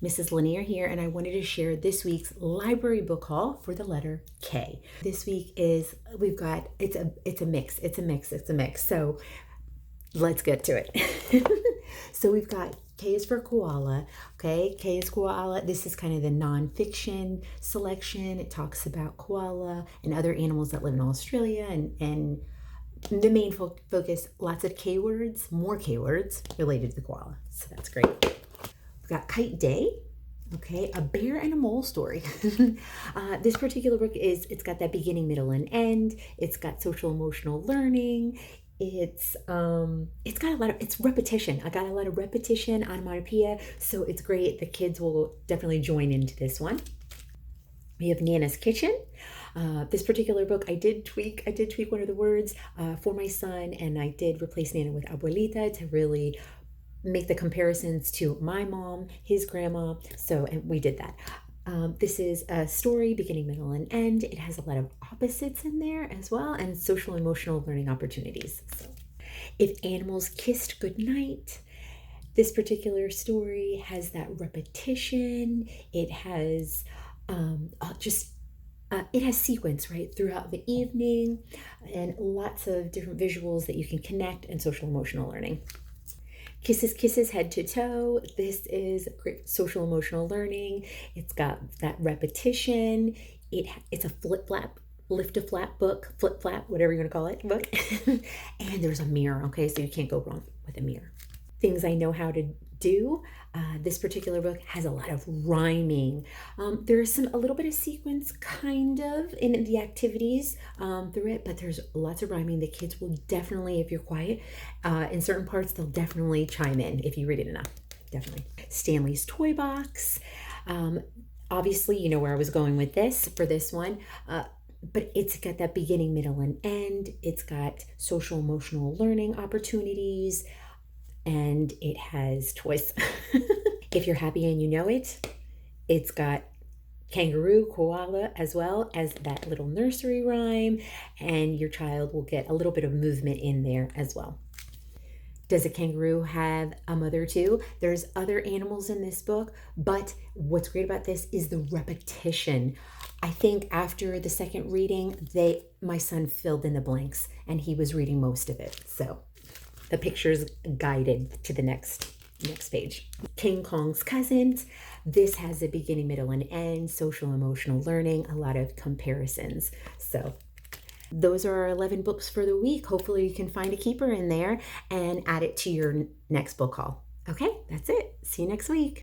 Mrs. Lanier here, and I wanted to share this week's library book haul for the letter K. This week it's a mix. So let's get to it. So we've got K is for koala. Okay, K is koala. This is kind of the nonfiction selection. It talks about koala and other animals that live in Australia, and the main focus, lots of K words, more K words related to the koala. So that's great. We've got Kite Day, okay, a bear and a mole story. This particular book it's got that beginning, middle, and end. It's got social emotional learning. It's repetition. I got a lot of repetition, onomatopoeia, so it's great. The kids will definitely join into this one. We have Nana's Kitchen. This particular book, I did tweak one of the words for my son, and I did replace Nana with abuelita to really make the comparisons to my mom, his grandma. And we did that. This is a story, beginning, middle, and end. It has a lot of opposites in there as well, and social emotional learning opportunities. So, If Animals Kissed Goodnight. This particular story has that repetition. It has it has sequence right throughout the evening, and lots of different visuals that you can connect, and social emotional learning. Kisses Head to Toe. This is great social emotional learning. It's got that repetition. It's a lift a flap book, flip flap, whatever you want to call it, book. And there's a mirror, okay? So you can't go wrong with a mirror. Things I Know How to Do. This particular book has a lot of rhyming. There's a little bit of sequence kind of in the activities through it, but there's lots of rhyming. The kids will definitely, if you're quiet, in certain parts, they'll definitely chime in if you read it enough, definitely. Stanley's Toy Box. Obviously, you know where I was going with this for this one, but it's got that beginning, middle, and end. It's got social emotional learning opportunities, and it has toys. If You're Happy and You Know It, it's got kangaroo, koala, as well as that little nursery rhyme, and your child will get a little bit of movement in there as well. Does a kangaroo have a mother too? There's other animals in this book, but what's great about this is the repetition. I think after the second reading, my son filled in the blanks, and he was reading most of it. So the pictures guided to the next page. King Kong's Cousins. This has a beginning, middle, and end, social emotional learning, a lot of comparisons. So those are our 11 books for the week. Hopefully you can find a keeper in there and add it to your next book haul. Okay, that's it. See you next week.